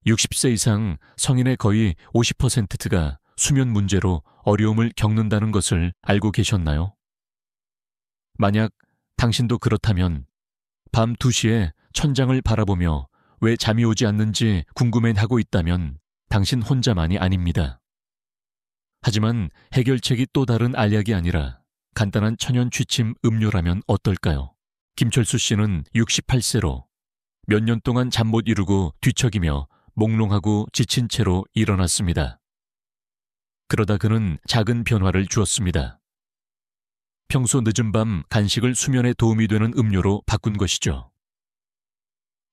60세 이상 성인의 거의 50%가 수면 문제로 어려움을 겪는다는 것을 알고 계셨나요? 만약 당신도 그렇다면 밤 2시에 천장을 바라보며 왜 잠이 오지 않는지 궁금해하고 있다면 당신 혼자만이 아닙니다. 하지만 해결책이 또 다른 알약이 아니라 간단한 천연 취침 음료라면 어떨까요? 김철수 씨는 68세로 몇 년 동안 잠 못 이루고 뒤척이며 몽롱하고 지친 채로 일어났습니다. 그러다 그는 작은 변화를 주었습니다. 평소 늦은 밤 간식을 수면에 도움이 되는 음료로 바꾼 것이죠.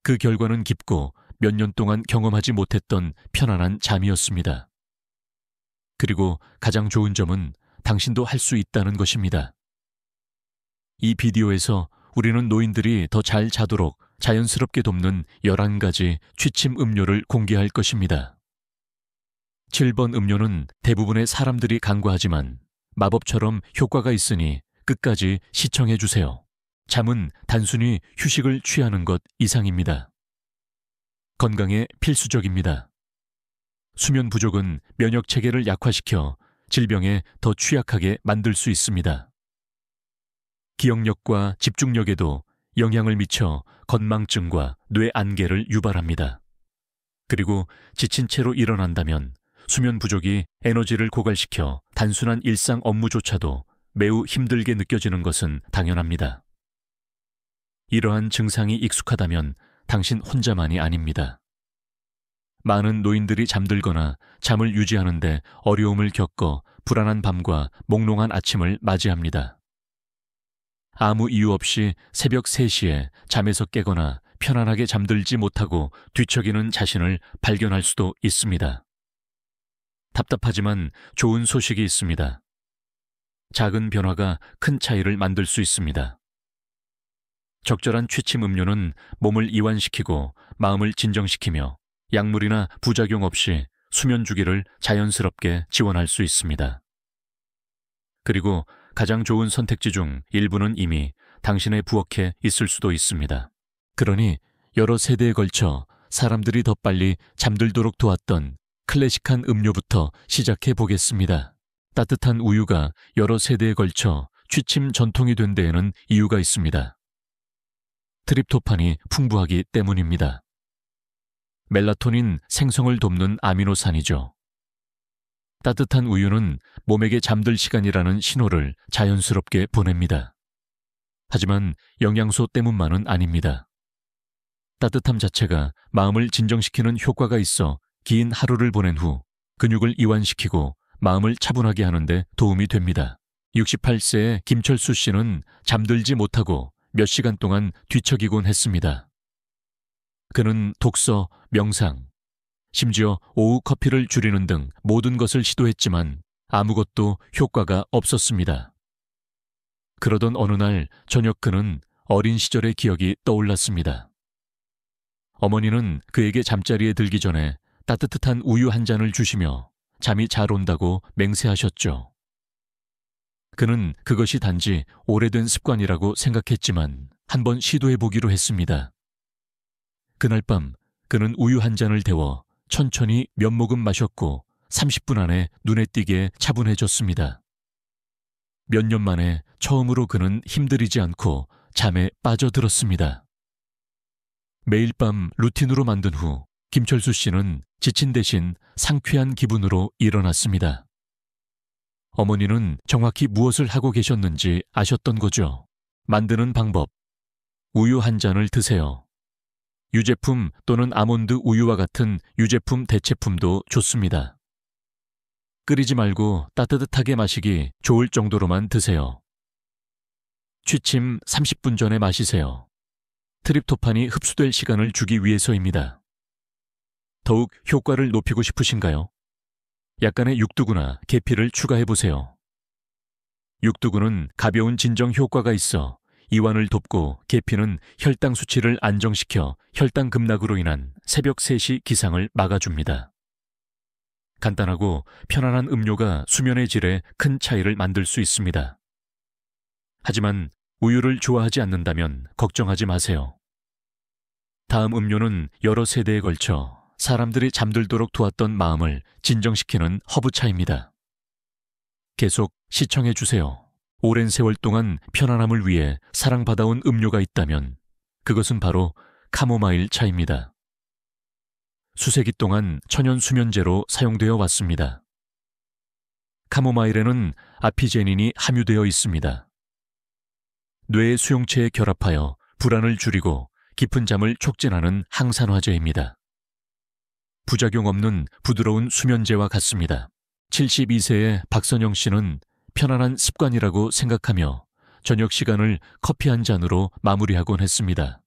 그 결과는 깊고 몇 년 동안 경험하지 못했던 편안한 잠이었습니다. 그리고 가장 좋은 점은 당신도 할 수 있다는 것입니다. 이 비디오에서 우리는 노인들이 더 잘 자도록 자연스럽게 돕는 11가지 취침 음료를 공개할 것입니다. 7번 음료는 대부분의 사람들이 간과하지만 마법처럼 효과가 있으니 끝까지 시청해 주세요. 잠은 단순히 휴식을 취하는 것 이상입니다. 건강에 필수적입니다. 수면 부족은 면역 체계를 약화시켜 질병에 더 취약하게 만들 수 있습니다. 기억력과 집중력에도 영향을 미쳐 건망증과 뇌 안개를 유발합니다. 그리고 지친 채로 일어난다면 수면 부족이 에너지를 고갈시켜 단순한 일상 업무조차도 매우 힘들게 느껴지는 것은 당연합니다. 이러한 증상이 익숙하다면 당신 혼자만이 아닙니다. 많은 노인들이 잠들거나 잠을 유지하는데 어려움을 겪어 불안한 밤과 몽롱한 아침을 맞이합니다. 아무 이유 없이 새벽 3시에 잠에서 깨거나 편안하게 잠들지 못하고 뒤척이는 자신을 발견할 수도 있습니다. 답답하지만 좋은 소식이 있습니다. 작은 변화가 큰 차이를 만들 수 있습니다. 적절한 취침 음료는 몸을 이완시키고 마음을 진정시키며 약물이나 부작용 없이 수면 주기를 자연스럽게 지원할 수 있습니다. 그리고 가장 좋은 선택지 중 일부는 이미 당신의 부엌에 있을 수도 있습니다. 그러니 여러 세대에 걸쳐 사람들이 더 빨리 잠들도록 도왔던 클래식한 음료부터 시작해 보겠습니다. 따뜻한 우유가 여러 세대에 걸쳐 취침 전통이 된 데에는 이유가 있습니다. 트립토판이 풍부하기 때문입니다. 멜라토닌 생성을 돕는 아미노산이죠. 따뜻한 우유는 몸에게 잠들 시간이라는 신호를 자연스럽게 보냅니다. 하지만 영양소 때문만은 아닙니다. 따뜻함 자체가 마음을 진정시키는 효과가 있어 긴 하루를 보낸 후 근육을 이완시키고 마음을 차분하게 하는데 도움이 됩니다. 68세의 김철수 씨는 잠들지 못하고 몇 시간 동안 뒤척이곤 했습니다. 그는 독서, 명상, 심지어 오후 커피를 줄이는 등 모든 것을 시도했지만 아무것도 효과가 없었습니다. 그러던 어느 날 저녁 그는 어린 시절의 기억이 떠올랐습니다. 어머니는 그에게 잠자리에 들기 전에 따뜻한 우유 한 잔을 주시며 잠이 잘 온다고 맹세하셨죠. 그는 그것이 단지 오래된 습관이라고 생각했지만 한번 시도해보기로 했습니다. 그날 밤 그는 우유 한 잔을 데워 천천히 몇 모금 마셨고 30분 안에 눈에 띄게 차분해졌습니다. 몇 년 만에 처음으로 그는 힘들이지 않고 잠에 빠져들었습니다. 매일 밤 루틴으로 만든 후 김철수 씨는 지친 대신 상쾌한 기분으로 일어났습니다. 어머니는 정확히 무엇을 하고 계셨는지 아셨던 거죠. 만드는 방법. 우유 한 잔을 드세요. 유제품 또는 아몬드 우유와 같은 유제품 대체품도 좋습니다. 끓이지 말고 따뜻하게 마시기 좋을 정도로만 드세요. 취침 30분 전에 마시세요. 트립토판이 흡수될 시간을 주기 위해서입니다. 더욱 효과를 높이고 싶으신가요? 약간의 육두구나 계피를 추가해보세요. 육두구는 가벼운 진정 효과가 있어 이완을 돕고 계피는 혈당 수치를 안정시켜 혈당 급락으로 인한 새벽 3시 기상을 막아줍니다. 간단하고 편안한 음료가 수면의 질에 큰 차이를 만들 수 있습니다. 하지만 우유를 좋아하지 않는다면 걱정하지 마세요. 다음 음료는 여러 세대에 걸쳐 사람들이 잠들도록 두었던 마음을 진정시키는 허브차입니다. 계속 시청해 주세요. 오랜 세월 동안 편안함을 위해 사랑받아온 음료가 있다면 그것은 바로 카모마일 차입니다. 수세기 동안 천연 수면제로 사용되어 왔습니다. 카모마일에는 아피제닌이 함유되어 있습니다. 뇌의 수용체에 결합하여 불안을 줄이고 깊은 잠을 촉진하는 항산화제입니다. 부작용 없는 부드러운 수면제와 같습니다. 72세의 박선영 씨는 편안한 습관이라고 생각하며 저녁 시간을 커피 한 잔으로 마무리하곤 했습니다.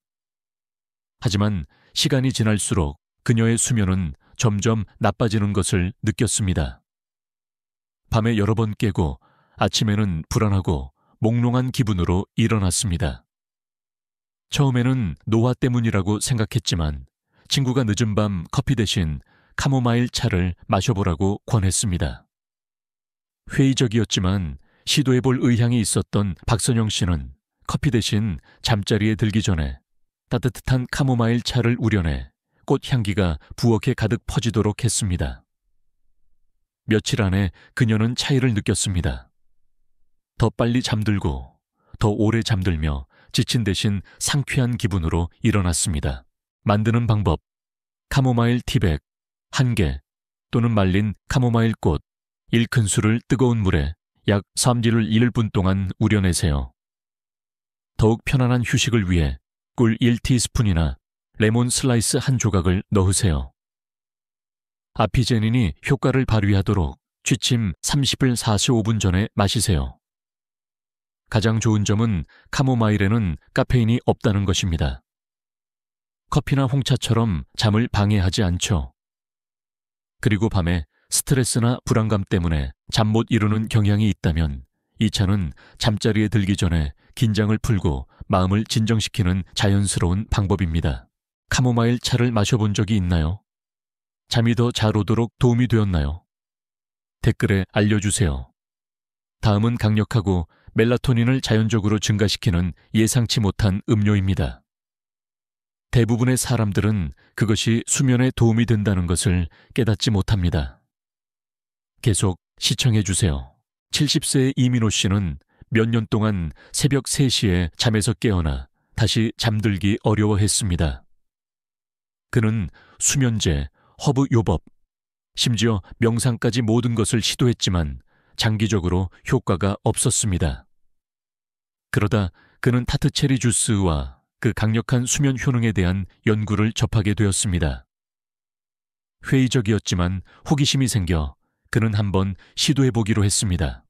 하지만 시간이 지날수록 그녀의 수면은 점점 나빠지는 것을 느꼈습니다. 밤에 여러 번 깨고 아침에는 불안하고 몽롱한 기분으로 일어났습니다. 처음에는 노화 때문이라고 생각했지만 친구가 늦은 밤 커피 대신 카모마일 차를 마셔보라고 권했습니다. 회의적이었지만 시도해볼 의향이 있었던 박선영 씨는 커피 대신 잠자리에 들기 전에 따뜻한 카모마일 차를 우려내 꽃향기가 부엌에 가득 퍼지도록 했습니다. 며칠 안에 그녀는 차이를 느꼈습니다. 더 빨리 잠들고 더 오래 잠들며 지친 대신 상쾌한 기분으로 일어났습니다. 만드는 방법: 카모마일 티백 1개 또는 말린 카모마일 꽃 1큰술을 뜨거운 물에 약 1분 동안 우려내세요. 더욱 편안한 휴식을 위해 꿀 1티스푼이나 레몬 슬라이스 한 조각을 넣으세요. 아피제닌이 효과를 발휘하도록 취침 30일 45분 전에 마시세요. 가장 좋은 점은 카모마일에는 카페인이 없다는 것입니다. 커피나 홍차처럼 잠을 방해하지 않죠. 그리고 밤에 스트레스나 불안감 때문에 잠 못 이루는 경향이 있다면 이 차는 잠자리에 들기 전에 긴장을 풀고 마음을 진정시키는 자연스러운 방법입니다. 카모마일 차를 마셔본 적이 있나요? 잠이 더 잘 오도록 도움이 되었나요? 댓글에 알려주세요. 다음은 강력하고 멜라토닌을 자연적으로 증가시키는 예상치 못한 음료입니다. 대부분의 사람들은 그것이 수면에 도움이 된다는 것을 깨닫지 못합니다. 계속 시청해 주세요. 70세의 이민호 씨는 몇 년 동안 새벽 3시에 잠에서 깨어나 다시 잠들기 어려워했습니다. 그는 수면제, 허브 요법, 심지어 명상까지 모든 것을 시도했지만 장기적으로 효과가 없었습니다. 그러다 그는 타트체리 주스와 그 강력한 수면 효능에 대한 연구를 접하게 되었습니다. 회의적이었지만 호기심이 생겨 그는 한번 시도해보기로 했습니다.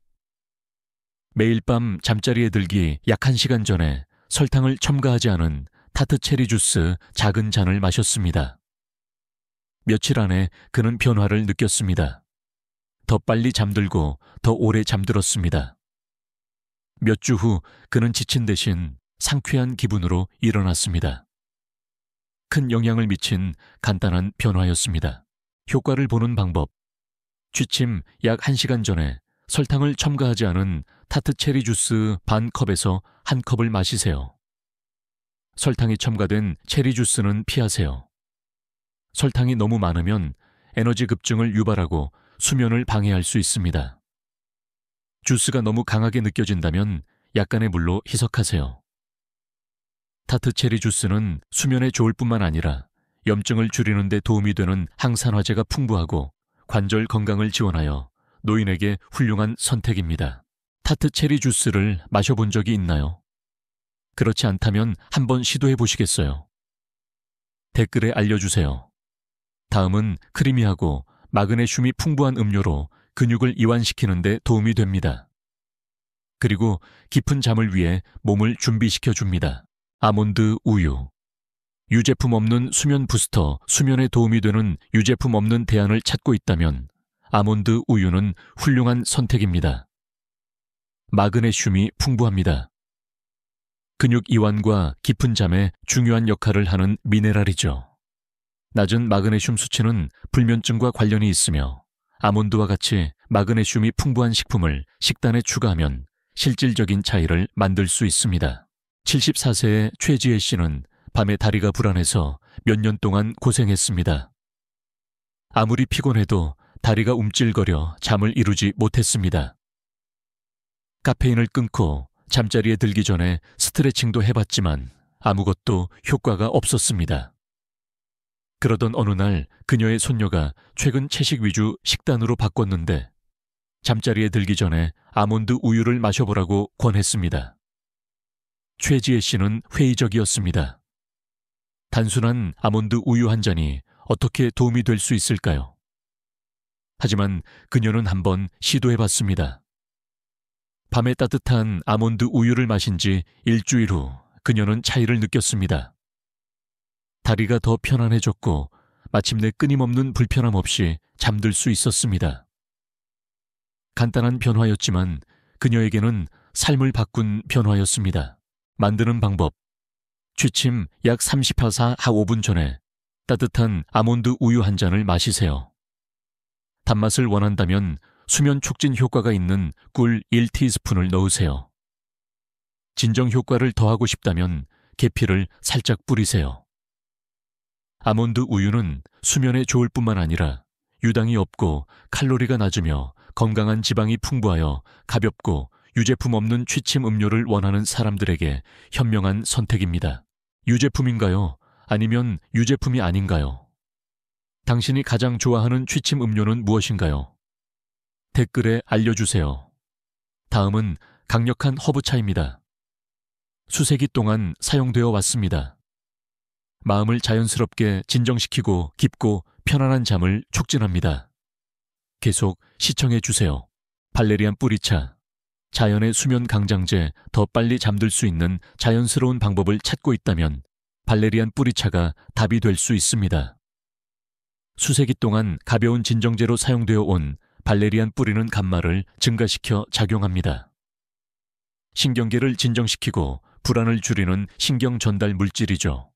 매일 밤 잠자리에 들기 약 1시간 전에 설탕을 첨가하지 않은 타트체리 주스 작은 잔을 마셨습니다. 며칠 안에 그는 변화를 느꼈습니다. 더 빨리 잠들고 더 오래 잠들었습니다. 몇 주 후 그는 지친 대신 상쾌한 기분으로 일어났습니다. 큰 영향을 미친 간단한 변화였습니다. 효과를 보는 방법: 취침 약 1시간 전에 설탕을 첨가하지 않은 타트체리 주스 반 컵에서 한 컵을 마시세요. 설탕이 첨가된 체리 주스는 피하세요. 설탕이 너무 많으면 에너지 급증을 유발하고 수면을 방해할 수 있습니다. 주스가 너무 강하게 느껴진다면 약간의 물로 희석하세요. 타트체리 주스는 수면에 좋을 뿐만 아니라 염증을 줄이는 데 도움이 되는 항산화제가 풍부하고 관절 건강을 지원하여 노인에게 훌륭한 선택입니다. 타트체리 주스를 마셔본 적이 있나요? 그렇지 않다면 한번 시도해 보시겠어요? 댓글에 알려주세요. 다음은 크리미하고 마그네슘이 풍부한 음료로 근육을 이완시키는 데 도움이 됩니다. 그리고 깊은 잠을 위해 몸을 준비시켜 줍니다. 아몬드 우유. 유제품 없는 수면 부스터, 수면에 도움이 되는 유제품 없는 대안을 찾고 있다면 아몬드 우유는 훌륭한 선택입니다. 마그네슘이 풍부합니다. 근육 이완과 깊은 잠에 중요한 역할을 하는 미네랄이죠. 낮은 마그네슘 수치는 불면증과 관련이 있으며 아몬드와 같이 마그네슘이 풍부한 식품을 식단에 추가하면 실질적인 차이를 만들 수 있습니다. 74세의 최지혜 씨는 밤에 다리가 불안해서 몇 년 동안 고생했습니다. 아무리 피곤해도 다리가 움찔거려 잠을 이루지 못했습니다. 카페인을 끊고 잠자리에 들기 전에 스트레칭도 해봤지만 아무것도 효과가 없었습니다. 그러던 어느 날 그녀의 손녀가 최근 채식 위주 식단으로 바꿨는데 잠자리에 들기 전에 아몬드 우유를 마셔보라고 권했습니다. 최지혜 씨는 회의적이었습니다. 단순한 아몬드 우유 한 잔이 어떻게 도움이 될 수 있을까요? 하지만 그녀는 한번 시도해봤습니다. 밤에 따뜻한 아몬드 우유를 마신 지 일주일 후 그녀는 차이를 느꼈습니다. 다리가 더 편안해졌고 마침내 끊임없는 불편함 없이 잠들 수 있었습니다. 간단한 변화였지만 그녀에게는 삶을 바꾼 변화였습니다. 만드는 방법. 취침 약 30회사 5분 전에 따뜻한 아몬드 우유 한 잔을 마시세요. 단맛을 원한다면 수면 촉진 효과가 있는 꿀 1티스푼을 넣으세요. 진정 효과를 더하고 싶다면 계피를 살짝 뿌리세요. 아몬드 우유는 수면에 좋을 뿐만 아니라 유당이 없고 칼로리가 낮으며 건강한 지방이 풍부하여 가볍고 유제품 없는 취침 음료를 원하는 사람들에게 현명한 선택입니다. 유제품인가요? 아니면 유제품이 아닌가요? 당신이 가장 좋아하는 취침 음료는 무엇인가요? 댓글에 알려주세요. 다음은 강력한 허브차입니다. 수세기 동안 사용되어 왔습니다. 마음을 자연스럽게 진정시키고 깊고 편안한 잠을 촉진합니다. 계속 시청해주세요. 발레리안 뿌리차. 자연의 수면 강장제, 더 빨리 잠들 수 있는 자연스러운 방법을 찾고 있다면 발레리안 뿌리차가 답이 될 수 있습니다. 수세기 동안 가벼운 진정제로 사용되어 온 발레리안 뿌리는 감마를 증가시켜 작용합니다. 신경계를 진정시키고 불안을 줄이는 신경 전달 물질이죠.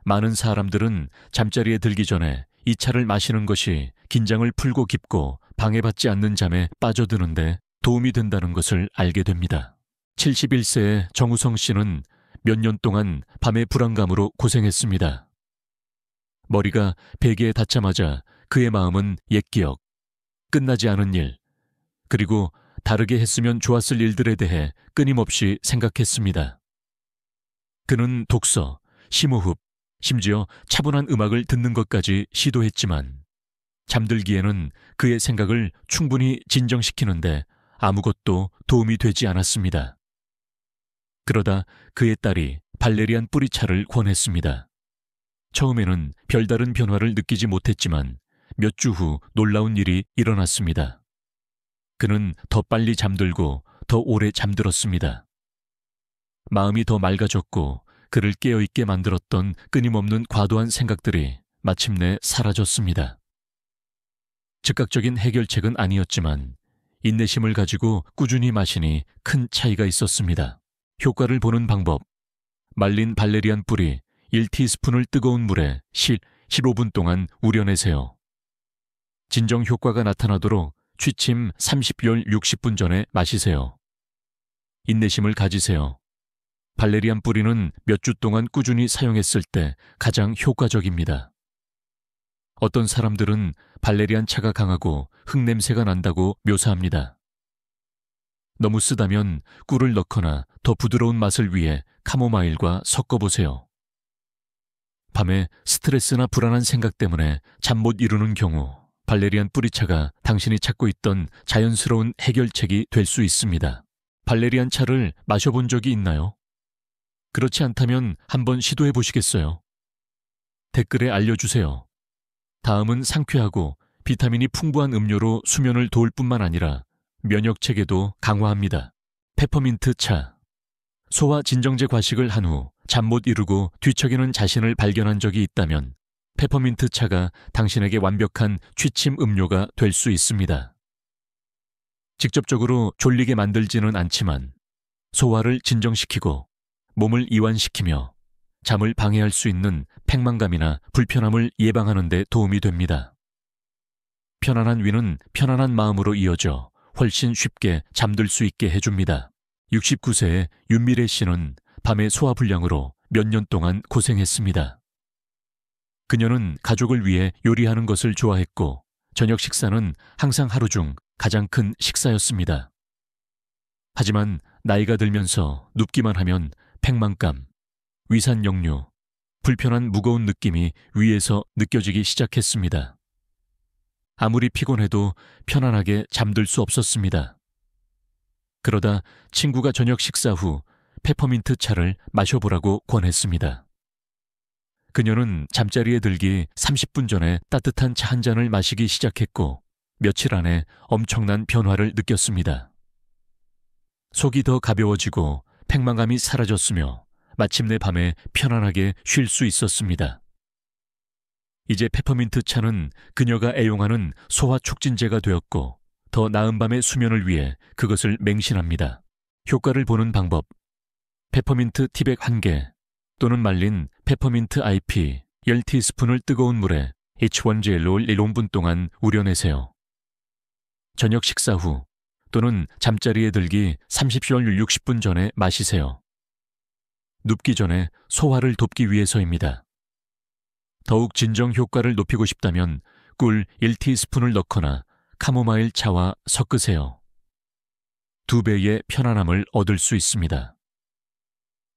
많은 사람들은 잠자리에 들기 전에 이 차를 마시는 것이 긴장을 풀고 깊고 방해받지 않는 잠에 빠져드는데 도움이 된다는 것을 알게 됩니다. 71세의 정우성 씨는 몇 년 동안 밤의 불안감으로 고생했습니다. 머리가 베개에 닿자마자 그의 마음은 옛 기억, 끝나지 않은 일, 그리고 다르게 했으면 좋았을 일들에 대해 끊임없이 생각했습니다. 그는 독서, 심호흡, 심지어 차분한 음악을 듣는 것까지 시도했지만 잠들기에는 그의 생각을 충분히 진정시키는데 아무것도 도움이 되지 않았습니다. 그러다 그의 딸이 발레리안 뿌리차를 권했습니다. 처음에는 별다른 변화를 느끼지 못했지만 몇 주 후 놀라운 일이 일어났습니다. 그는 더 빨리 잠들고 더 오래 잠들었습니다. 마음이 더 맑아졌고 그를 깨어있게 만들었던 끊임없는 과도한 생각들이 마침내 사라졌습니다. 즉각적인 해결책은 아니었지만 인내심을 가지고 꾸준히 마시니 큰 차이가 있었습니다. 효과를 보는 방법. 말린 발레리안 뿌리 1티스푼을 뜨거운 물에 15분 동안 우려내세요. 진정 효과가 나타나도록 취침 30열 60분 전에 마시세요. 인내심을 가지세요. 발레리안 뿌리는 몇 주 동안 꾸준히 사용했을 때 가장 효과적입니다. 어떤 사람들은 발레리안 차가 강하고 흙냄새가 난다고 묘사합니다. 너무 쓰다면 꿀을 넣거나 더 부드러운 맛을 위해 카모마일과 섞어보세요. 밤에 스트레스나 불안한 생각 때문에 잠 못 이루는 경우 발레리안 뿌리차가 당신이 찾고 있던 자연스러운 해결책이 될 수 있습니다. 발레리안 차를 마셔본 적이 있나요? 그렇지 않다면 한번 시도해 보시겠어요? 댓글에 알려주세요. 다음은 상쾌하고 비타민이 풍부한 음료로 수면을 도울 뿐만 아니라 면역체계도 강화합니다. 페퍼민트 차. 소화 진정제 과식을 한 후 잠 못 이루고 뒤척이는 자신을 발견한 적이 있다면 페퍼민트 차가 당신에게 완벽한 취침 음료가 될 수 있습니다. 직접적으로 졸리게 만들지는 않지만 소화를 진정시키고 몸을 이완시키며 잠을 방해할 수 있는 팽만감이나 불편함을 예방하는 데 도움이 됩니다. 편안한 위는 편안한 마음으로 이어져 훨씬 쉽게 잠들 수 있게 해줍니다. 69세의 윤미래 씨는 밤의 소화불량으로 몇 년 동안 고생했습니다. 그녀는 가족을 위해 요리하는 것을 좋아했고 저녁 식사는 항상 하루 중 가장 큰 식사였습니다. 하지만 나이가 들면서 눕기만 하면 팽만감, 위산 역류, 불편한 무거운 느낌이 위에서 느껴지기 시작했습니다. 아무리 피곤해도 편안하게 잠들 수 없었습니다. 그러다 친구가 저녁 식사 후 페퍼민트 차를 마셔보라고 권했습니다. 그녀는 잠자리에 들기 30분 전에 따뜻한 차 한 잔을 마시기 시작했고 며칠 안에 엄청난 변화를 느꼈습니다. 속이 더 가벼워지고 팽만감이 사라졌으며 마침내 밤에 편안하게 쉴 수 있었습니다. 이제 페퍼민트 차는 그녀가 애용하는 소화 촉진제가 되었고 더 나은 밤의 수면을 위해 그것을 맹신합니다. 효과를 보는 방법: 페퍼민트 티백 1개 또는 말린 페퍼민트 IP 10티스푼을 뜨거운 물에 H1G로 1분 동안 우려내세요. 저녁 식사 후 또는 잠자리에 들기 30절 60분 전에 마시세요. 눕기 전에 소화를 돕기 위해서입니다. 더욱 진정 효과를 높이고 싶다면 꿀 1티스푼을 넣거나 카모마일 차와 섞으세요. 2배의 편안함을 얻을 수 있습니다.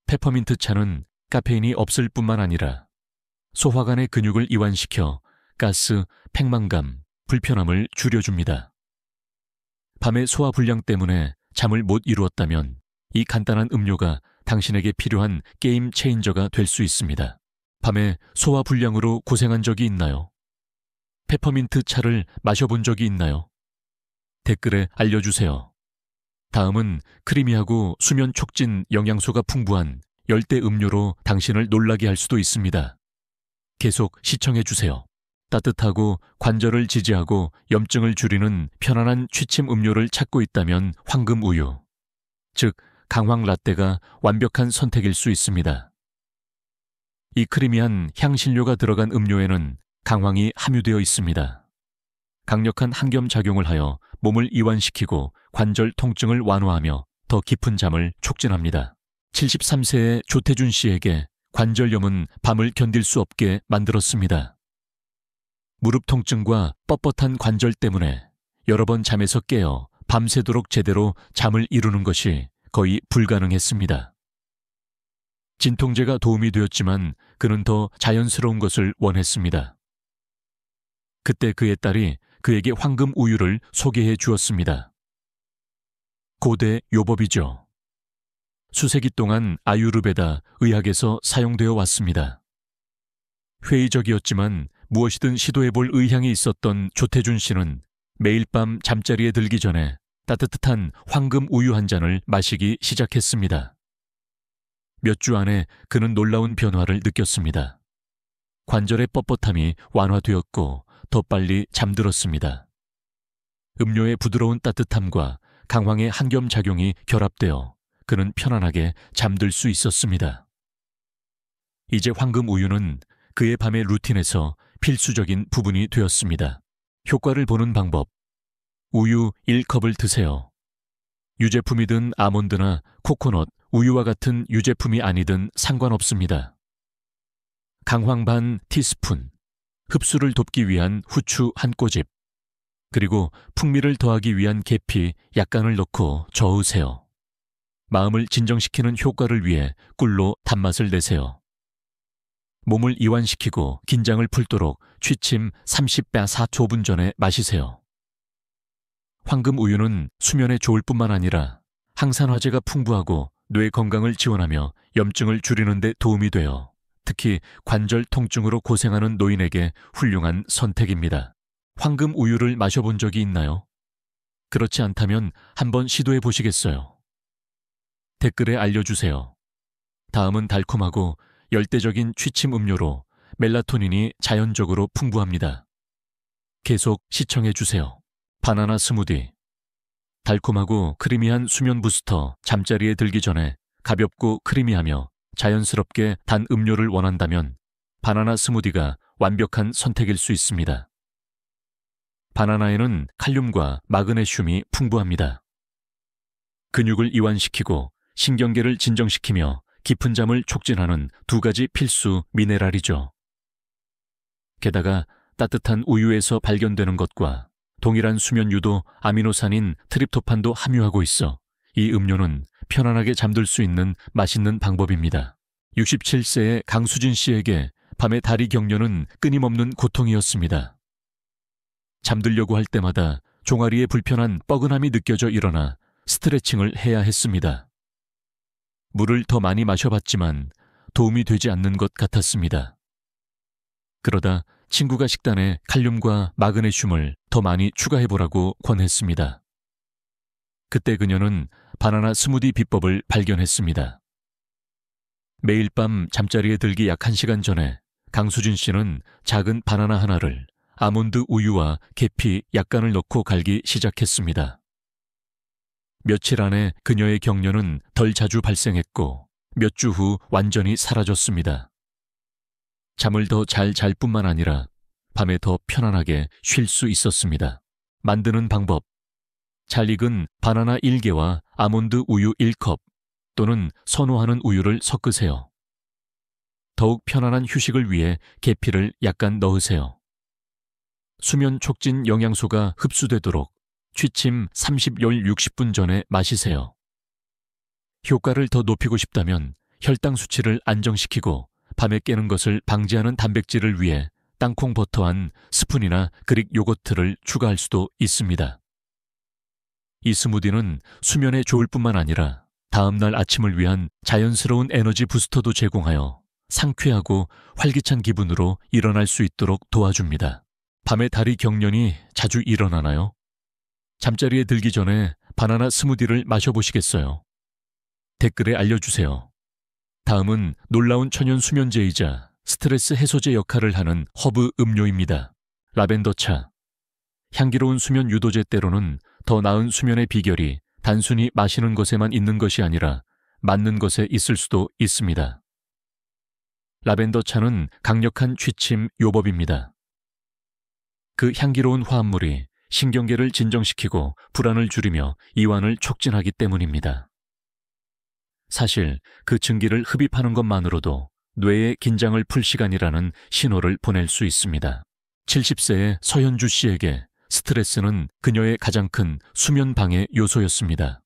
페퍼민트 차는 카페인이 없을 뿐만 아니라 소화관의 근육을 이완시켜 가스, 팽만감, 불편함을 줄여줍니다. 밤의 소화 불량 때문에 잠을 못 이루었다면 이 간단한 음료가 당신에게 필요한 게임 체인저가 될 수 있습니다. 밤에 소화 불량으로 고생한 적이 있나요? 페퍼민트 차를 마셔본 적이 있나요? 댓글에 알려주세요. 다음은 크리미하고 수면 촉진 영양소가 풍부한 열대 음료로 당신을 놀라게 할 수도 있습니다. 계속 시청해주세요. 따뜻하고 관절을 지지하고 염증을 줄이는 편안한 취침 음료를 찾고 있다면 황금 우유, 즉 강황 라떼가 완벽한 선택일 수 있습니다. 이 크리미한 향신료가 들어간 음료에는 강황이 함유되어 있습니다. 강력한 항염 작용을 하여 몸을 이완시키고 관절 통증을 완화하며 더 깊은 잠을 촉진합니다. 73세의 조태준 씨에게 관절염은 밤을 견딜 수 없게 만들었습니다. 무릎 통증과 뻣뻣한 관절 때문에 여러 번 잠에서 깨어 밤새도록 제대로 잠을 이루는 것이 거의 불가능했습니다. 진통제가 도움이 되었지만 그는 더 자연스러운 것을 원했습니다. 그때 그의 딸이 그에게 황금 우유를 소개해 주었습니다. 고대 요법이죠. 수세기 동안 아유르베다 의학에서 사용되어 왔습니다. 회의적이었지만 무엇이든 시도해볼 의향이 있었던 조태준 씨는 매일 밤 잠자리에 들기 전에 따뜻한 황금 우유 한 잔을 마시기 시작했습니다. 몇 주 안에 그는 놀라운 변화를 느꼈습니다. 관절의 뻣뻣함이 완화되었고 더 빨리 잠들었습니다. 음료의 부드러운 따뜻함과 강황의 항염 작용이 결합되어 그는 편안하게 잠들 수 있었습니다. 이제 황금 우유는 그의 밤의 루틴에서 필수적인 부분이 되었습니다. 효과를 보는 방법: 우유 1컵을 드세요. 유제품이든 아몬드나 코코넛, 우유와 같은 유제품이 아니든 상관없습니다. 강황 반 티스푼, 흡수를 돕기 위한 후추 한 꼬집, 그리고 풍미를 더하기 위한 계피 약간을 넣고 저으세요. 마음을 진정시키는 효과를 위해 꿀로 단맛을 내세요. 몸을 이완시키고 긴장을 풀도록 취침 34분 전에 마시세요. 황금 우유는 수면에 좋을 뿐만 아니라 항산화제가 풍부하고 뇌 건강을 지원하며 염증을 줄이는 데 도움이 되어 특히 관절 통증으로 고생하는 노인에게 훌륭한 선택입니다. 황금 우유를 마셔본 적이 있나요? 그렇지 않다면 한번 시도해 보시겠어요? 댓글에 알려주세요. 다음은 달콤하고 열대적인 취침 음료로 멜라토닌이 자연적으로 풍부합니다. 계속 시청해 주세요. 바나나 스무디. 달콤하고 크리미한 수면 부스터. 잠자리에 들기 전에 가볍고 크리미하며 자연스럽게 단 음료를 원한다면 바나나 스무디가 완벽한 선택일 수 있습니다. 바나나에는 칼륨과 마그네슘이 풍부합니다. 근육을 이완시키고 신경계를 진정시키며 깊은 잠을 촉진하는 두 가지 필수 미네랄이죠. 게다가 따뜻한 우유에서 발견되는 것과 동일한 수면유도 아미노산인 트립토판도 함유하고 있어 이 음료는 편안하게 잠들 수 있는 맛있는 방법입니다. 67세의 강수진 씨에게 밤의 다리 경련은 끊임없는 고통이었습니다. 잠들려고 할 때마다 종아리에 불편한 뻐근함이 느껴져 일어나 스트레칭을 해야 했습니다. 물을 더 많이 마셔봤지만 도움이 되지 않는 것 같았습니다. 그러다 친구가 식단에 칼륨과 마그네슘을 더 많이 추가해보라고 권했습니다. 그때 그녀는 바나나 스무디 비법을 발견했습니다. 매일 밤 잠자리에 들기 약 1시간 전에 강수진 씨는 작은 바나나 하나를 아몬드 우유와 계피 약간을 넣고 갈기 시작했습니다. 며칠 안에 그녀의 경련은 덜 자주 발생했고 몇 주 후 완전히 사라졌습니다. 잠을 더 잘 잘 뿐만 아니라 밤에 더 편안하게 쉴 수 있었습니다. 만드는 방법: 잘 익은 바나나 1개와 아몬드 우유 1컵 또는 선호하는 우유를 섞으세요. 더욱 편안한 휴식을 위해 계피를 약간 넣으세요. 수면 촉진 영양소가 흡수되도록 취침 30열 60분 전에 마시세요. 효과를 더 높이고 싶다면 혈당 수치를 안정시키고 밤에 깨는 것을 방지하는 단백질을 위해 땅콩 버터 한 스푼이나 그릭 요거트를 추가할 수도 있습니다. 이 스무디는 수면에 좋을 뿐만 아니라 다음날 아침을 위한 자연스러운 에너지 부스터도 제공하여 상쾌하고 활기찬 기분으로 일어날 수 있도록 도와줍니다. 밤에 다리 경련이 자주 일어나나요? 잠자리에 들기 전에 바나나 스무디를 마셔보시겠어요? 댓글에 알려주세요. 다음은 놀라운 천연 수면제이자 스트레스 해소제 역할을 하는 허브 음료입니다. 라벤더차. 향기로운 수면 유도제 때로는 더 나은 수면의 비결이 단순히 마시는 것에만 있는 것이 아니라 맞는 것에 있을 수도 있습니다. 라벤더차는 강력한 취침 요법입니다. 그 향기로운 화합물이 신경계를 진정시키고 불안을 줄이며 이완을 촉진하기 때문입니다. 사실 그 증기를 흡입하는 것만으로도 뇌의 긴장을 풀 시간이라는 신호를 보낼 수 있습니다. 70세의 서현주 씨에게 스트레스는 그녀의 가장 큰 수면 방해 요소였습니다.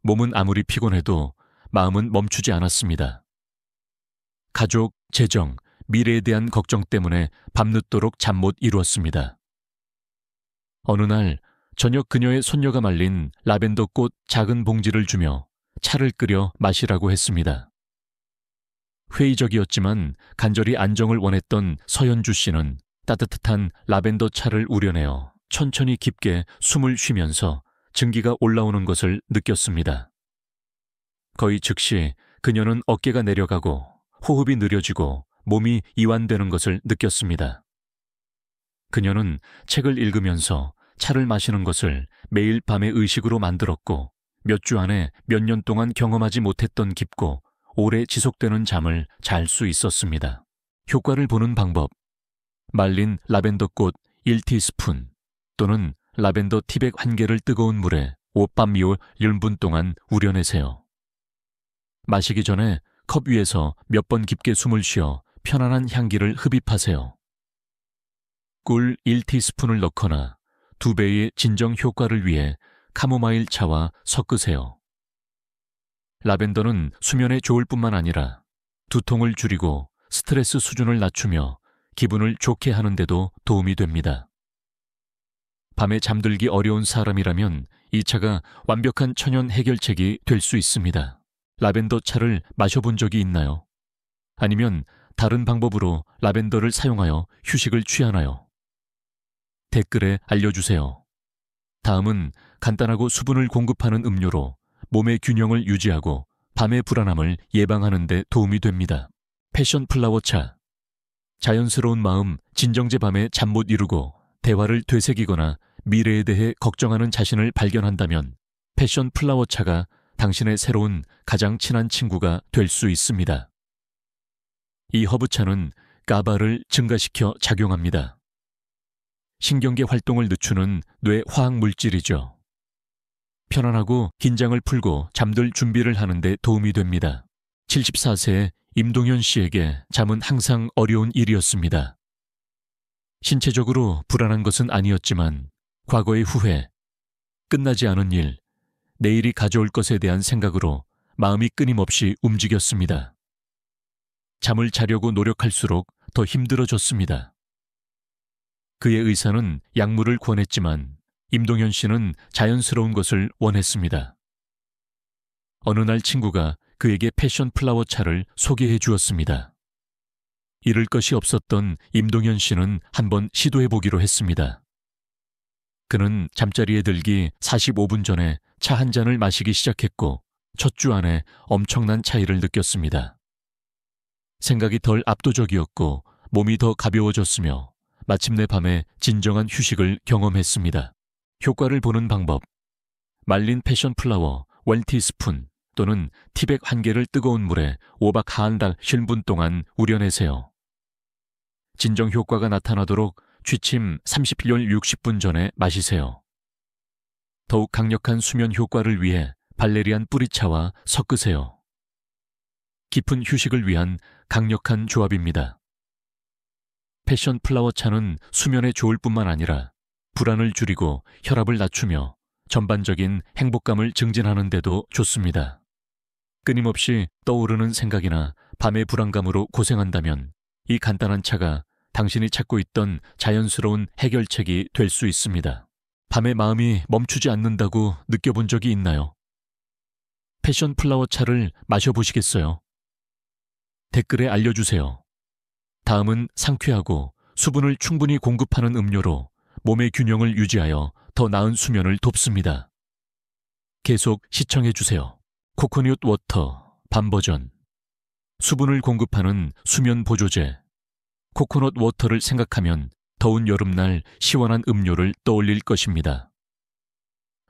몸은 아무리 피곤해도 마음은 멈추지 않았습니다. 가족, 재정, 미래에 대한 걱정 때문에 밤늦도록 잠 못 이루었습니다. 어느 날 저녁 그녀의 손녀가 말린 라벤더 꽃 작은 봉지를 주며 차를 끓여 마시라고 했습니다. 회의적이었지만 간절히 안정을 원했던 서현주 씨는 따뜻한 라벤더 차를 우려내어 천천히 깊게 숨을 쉬면서 증기가 올라오는 것을 느꼈습니다. 거의 즉시 그녀는 어깨가 내려가고 호흡이 느려지고 몸이 이완되는 것을 느꼈습니다. 그녀는 책을 읽으면서 차를 마시는 것을 매일 밤의 의식으로 만들었고 몇 주 안에 몇 년 동안 경험하지 못했던 깊고 오래 지속되는 잠을 잘 수 있었습니다. 효과를 보는 방법: 말린 라벤더 꽃 1티스푼 또는 라벤더 티백 1개를 뜨거운 물에 오밤 미오 1분 동안 우려내세요. 마시기 전에 컵 위에서 몇 번 깊게 숨을 쉬어 편안한 향기를 흡입하세요. 꿀 1티스푼을 넣거나 2배의 진정 효과를 위해 카모마일 차와 섞으세요. 라벤더는 수면에 좋을 뿐만 아니라 두통을 줄이고 스트레스 수준을 낮추며 기분을 좋게 하는데도 도움이 됩니다. 밤에 잠들기 어려운 사람이라면 이 차가 완벽한 천연 해결책이 될 수 있습니다. 라벤더 차를 마셔본 적이 있나요? 아니면 다른 방법으로 라벤더를 사용하여 휴식을 취하나요? 댓글에 알려주세요. 다음은 간단하고 수분을 공급하는 음료로 몸의 균형을 유지하고 밤의 불안함을 예방하는 데 도움이 됩니다. 패션 플라워 차. 자연스러운 마음, 진정제 밤에 잠 못 이루고 대화를 되새기거나 미래에 대해 걱정하는 자신을 발견한다면 패션 플라워 차가 당신의 새로운 가장 친한 친구가 될 수 있습니다. 이 허브차는 가바를 증가시켜 작용합니다. 신경계 활동을 늦추는 뇌 화학 물질이죠. 편안하고 긴장을 풀고 잠들 준비를 하는 데 도움이 됩니다. 74세의 임동현 씨에게 잠은 항상 어려운 일이었습니다. 신체적으로 불안한 것은 아니었지만 과거의 후회, 끝나지 않은 일, 내일이 가져올 것에 대한 생각으로 마음이 끊임없이 움직였습니다. 잠을 자려고 노력할수록 더 힘들어졌습니다. 그의 의사는 약물을 권했지만 임동현 씨는 자연스러운 것을 원했습니다. 어느 날 친구가 그에게 패션 플라워 차를 소개해 주었습니다. 잃을 것이 없었던 임동현 씨는 한번 시도해 보기로 했습니다. 그는 잠자리에 들기 45분 전에 차 한 잔을 마시기 시작했고 첫 주 안에 엄청난 차이를 느꼈습니다. 생각이 덜 압도적이었고 몸이 더 가벼워졌으며 마침내 밤에 진정한 휴식을 경험했습니다. 효과를 보는 방법. 말린 패션 플라워 1티스푼 또는 티백 1개를 뜨거운 물에 5박 한 달 10분 동안 우려내세요. 진정 효과가 나타나도록 취침 30열 60분 전에 마시세요. 더욱 강력한 수면 효과를 위해 발레리안 뿌리차와 섞으세요. 깊은 휴식을 위한 강력한 조합입니다. 패션 플라워 차는 수면에 좋을 뿐만 아니라 불안을 줄이고 혈압을 낮추며 전반적인 행복감을 증진하는 데도 좋습니다. 끊임없이 떠오르는 생각이나 밤의 불안감으로 고생한다면 이 간단한 차가 당신이 찾고 있던 자연스러운 해결책이 될 수 있습니다. 밤에 마음이 멈추지 않는다고 느껴본 적이 있나요? 패션 플라워 차를 마셔보시겠어요? 댓글에 알려주세요. 다음은 상쾌하고 수분을 충분히 공급하는 음료로 몸의 균형을 유지하여 더 나은 수면을 돕습니다. 계속 시청해주세요. 코코넛 워터 밤 버전. 수분을 공급하는 수면 보조제. 코코넛 워터를 생각하면 더운 여름날 시원한 음료를 떠올릴 것입니다.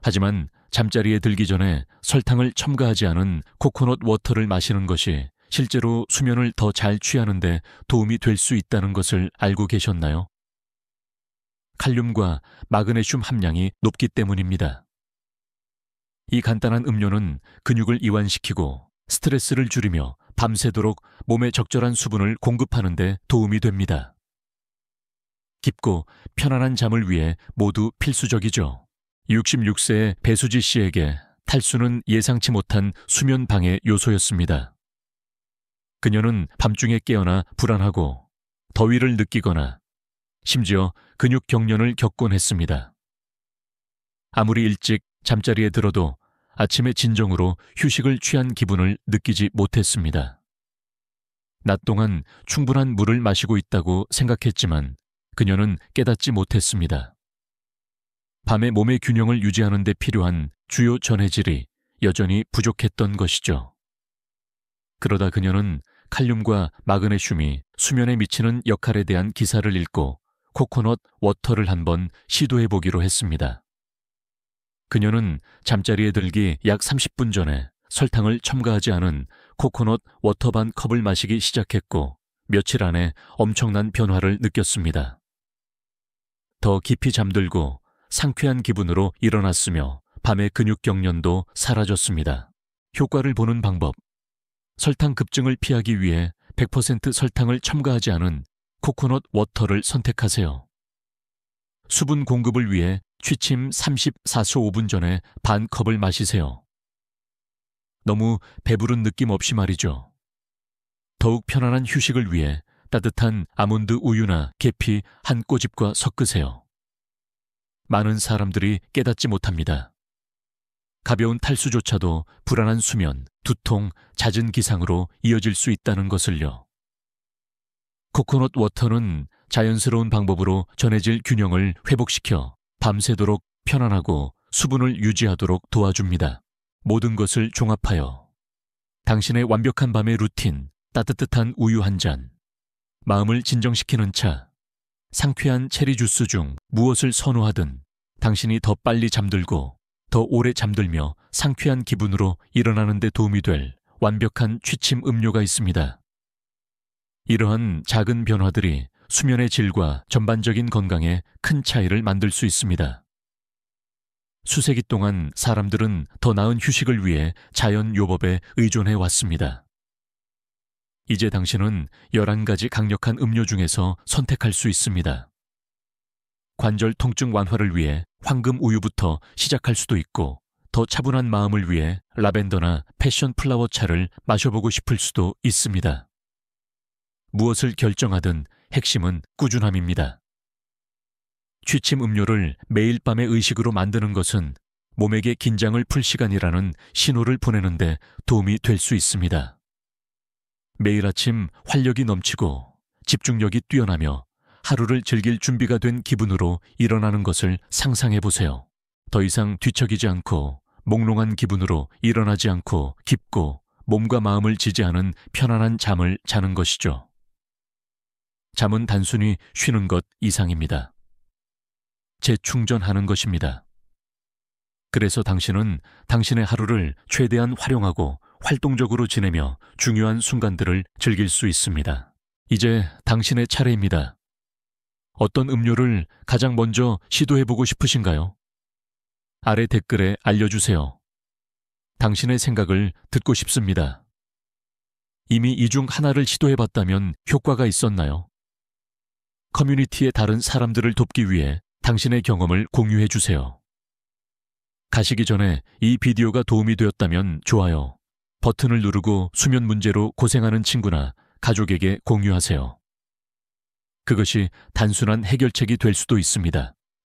하지만 잠자리에 들기 전에 설탕을 첨가하지 않은 코코넛 워터를 마시는 것이 실제로 수면을 더 잘 취하는 데 도움이 될 수 있다는 것을 알고 계셨나요? 칼륨과 마그네슘 함량이 높기 때문입니다. 이 간단한 음료는 근육을 이완시키고 스트레스를 줄이며 밤새도록 몸에 적절한 수분을 공급하는 데 도움이 됩니다. 깊고 편안한 잠을 위해 모두 필수적이죠. 66세의 배수지 씨에게 탈수는 예상치 못한 수면 방해 요소였습니다. 그녀는 밤중에 깨어나 불안하고 더위를 느끼거나 심지어 근육 경련을 겪곤 했습니다. 아무리 일찍 잠자리에 들어도 아침에 진정으로 휴식을 취한 기분을 느끼지 못했습니다. 낮 동안 충분한 물을 마시고 있다고 생각했지만 그녀는 깨닫지 못했습니다. 밤에 몸의 균형을 유지하는 데 필요한 주요 전해질이 여전히 부족했던 것이죠. 그러다 그녀는 칼륨과 마그네슘이 수면에 미치는 역할에 대한 기사를 읽고 코코넛 워터를 한번 시도해 보기로 했습니다. 그녀는 잠자리에 들기 약 30분 전에 설탕을 첨가하지 않은 코코넛 워터 반 컵을 마시기 시작했고 며칠 안에 엄청난 변화를 느꼈습니다. 더 깊이 잠들고 상쾌한 기분으로 일어났으며 밤의 근육 경련도 사라졌습니다. 효과를 보는 방법. 설탕 급증을 피하기 위해 100% 설탕을 첨가하지 않은 코코넛 워터를 선택하세요. 수분 공급을 위해 취침 34초 5분 전에 반 컵을 마시세요. 너무 배부른 느낌 없이 말이죠. 더욱 편안한 휴식을 위해 따뜻한 아몬드 우유나 계피 한 꼬집과 섞으세요. 많은 사람들이 깨닫지 못합니다. 가벼운 탈수조차도 불안한 수면, 두통, 잦은 기상으로 이어질 수 있다는 것을요. 코코넛 워터는 자연스러운 방법으로 전해질 균형을 회복시켜 밤새도록 편안하고 수분을 유지하도록 도와줍니다. 모든 것을 종합하여 당신의 완벽한 밤의 루틴, 따뜻한 우유 한 잔, 마음을 진정시키는 차, 상쾌한 체리 주스 중 무엇을 선호하든 당신이 더 빨리 잠들고 더 오래 잠들며 상쾌한 기분으로 일어나는 데 도움이 될 완벽한 취침 음료가 있습니다. 이러한 작은 변화들이 수면의 질과 전반적인 건강에 큰 차이를 만들 수 있습니다. 수세기 동안 사람들은 더 나은 휴식을 위해 자연 요법에 의존해 왔습니다. 이제 당신은 11가지 강력한 음료 중에서 선택할 수 있습니다. 관절 통증 완화를 위해 황금 우유부터 시작할 수도 있고, 더 차분한 마음을 위해 라벤더나 패션 플라워 차를 마셔보고 싶을 수도 있습니다. 무엇을 결정하든 핵심은 꾸준함입니다. 취침 음료를 매일 밤의 의식으로 만드는 것은 몸에게 긴장을 풀 시간이라는 신호를 보내는데 도움이 될 수 있습니다. 매일 아침 활력이 넘치고 집중력이 뛰어나며 하루를 즐길 준비가 된 기분으로 일어나는 것을 상상해 보세요. 더 이상 뒤척이지 않고 몽롱한 기분으로 일어나지 않고 깊고 몸과 마음을 지지하는 편안한 잠을 자는 것이죠. 잠은 단순히 쉬는 것 이상입니다. 재충전하는 것입니다. 그래서 당신은 당신의 하루를 최대한 활용하고 활동적으로 지내며 중요한 순간들을 즐길 수 있습니다. 이제 당신의 차례입니다. 어떤 음료를 가장 먼저 시도해보고 싶으신가요? 아래 댓글에 알려주세요. 당신의 생각을 듣고 싶습니다. 이미 이 중 하나를 시도해봤다면 효과가 있었나요? 커뮤니티의 다른 사람들을 돕기 위해 당신의 경험을 공유해주세요. 가시기 전에 이 비디오가 도움이 되었다면 좋아요 버튼을 누르고 수면 문제로 고생하는 친구나 가족에게 공유하세요. 그것이 단순한 해결책이 될 수도 있습니다.